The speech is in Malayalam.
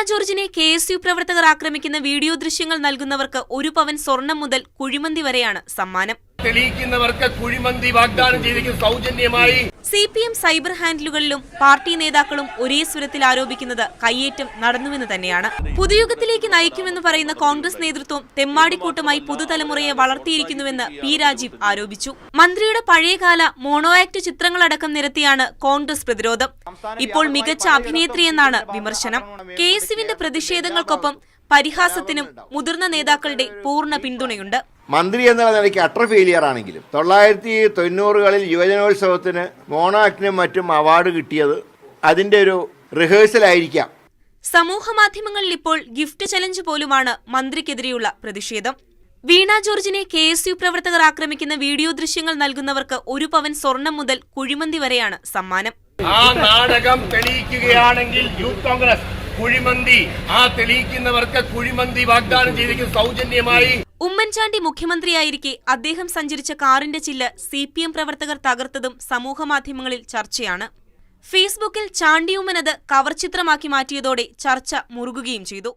ജോർജിനെ KSU പ്രവർത്തകർ ആക്രമിക്കുന്ന വീഡിയോ ദൃശ്യങ്ങൾ നൽകുന്നവർക്ക് 1 പവൻ സ്വർണം മുതൽ കുഴിമന്തി വരെയാണ് സമ്മാനം. തെളിയിക്കുന്നവർക്ക് കുഴിമന്തി വാഗ്ദാനം ചെയ്തിരിക്കുന്ന സൗജന്യമായി. CPM സൈബർ ഹാൻഡിലുകളിലും പാർട്ടി നേതാക്കളും ഒരേ സ്വരത്തിൽ ആരോപിക്കുന്നത് കയ്യേറ്റം നടന്നുവെന്ന് തന്നെയാണ്. പുതുയുഗത്തിലേക്ക് നയിക്കുമെന്ന് പറയുന്ന കോൺഗ്രസ് നേതൃത്വം തെമ്മാടിക്കൂട്ടമായി പുതുതലമുറയെ വളർത്തിയിരിക്കുന്നുവെന്ന് P. രാജീവ് ആരോപിച്ചു. മന്ത്രിയുടെ പഴയകാല മോണോ ആക്ട് ചിത്രങ്ങളടക്കം നിരത്തിയാണ് കോൺഗ്രസ് പ്രതിരോധം. ഇപ്പോൾ മികച്ച അഭിനേത്രിയെന്നാണ് വിമർശനം. KSUവിന്റെ പ്രതിഷേധങ്ങൾക്കൊപ്പം പരിഹാസത്തിനും മുതിർന്ന നേതാക്കളുടെ പൂർണ്ണ പിന്തുണയുണ്ട്. മന്ത്രി എന്നുള്ള നിലയ്ക്ക് അട്ടർ ഫെയിലിയർ ആണെങ്കിലും 1990കളിൽ യുവജനോത്സവത്തിന് മോണോ ആക്ടിനും മറ്റും അവാർഡ് കിട്ടിയത് അതിന്റെ ഒരു റിഹേഴ്സൽ ആയിരിക്കാം. സമൂഹ മാധ്യമങ്ങളിൽ ഇപ്പോൾ ഗിഫ്റ്റ് ചലഞ്ച് പോലുമാണ് മന്ത്രിക്കെതിരെയുള്ള പ്രതിഷേധം. വീണ ജോർജിനെ KSU പ്രവർത്തകർ ആക്രമിക്കുന്ന വീഡിയോ ദൃശ്യങ്ങൾ നൽകുന്നവർക്ക് 1 പവൻ സ്വർണം മുതൽ കുഴിമന്തി വരെയാണ് സമ്മാനം. ആ നാടകം തെളിയിക്കുകയാണെങ്കിൽ യൂത്ത് കോൺഗ്രസ് കുഴിമന്തി, ആ തെളിയിക്കുന്നവർക്ക് കുഴിമന്തി വാഗ്ദാനം ചെയ്തിരിക്കുന്ന സൗജന്യമായി. ഉമ്മൻചാണ്ടി മുഖ്യമന്ത്രിയായിരിക്കെ അദ്ദേഹം സഞ്ചരിച്ച കാറിന്റെ ചില്ല് CPM പ്രവർത്തകർ തകർത്തതും സമൂഹമാധ്യമങ്ങളിൽ ചർച്ചയാണ്. ഫേസ്ബുക്കിൽ ചാണ്ടിയുമ്മൻ അത് കവർ ചിത്രമാക്കി മാറ്റിയതോടെ ചർച്ച മുറുകുകയും ചെയ്തു.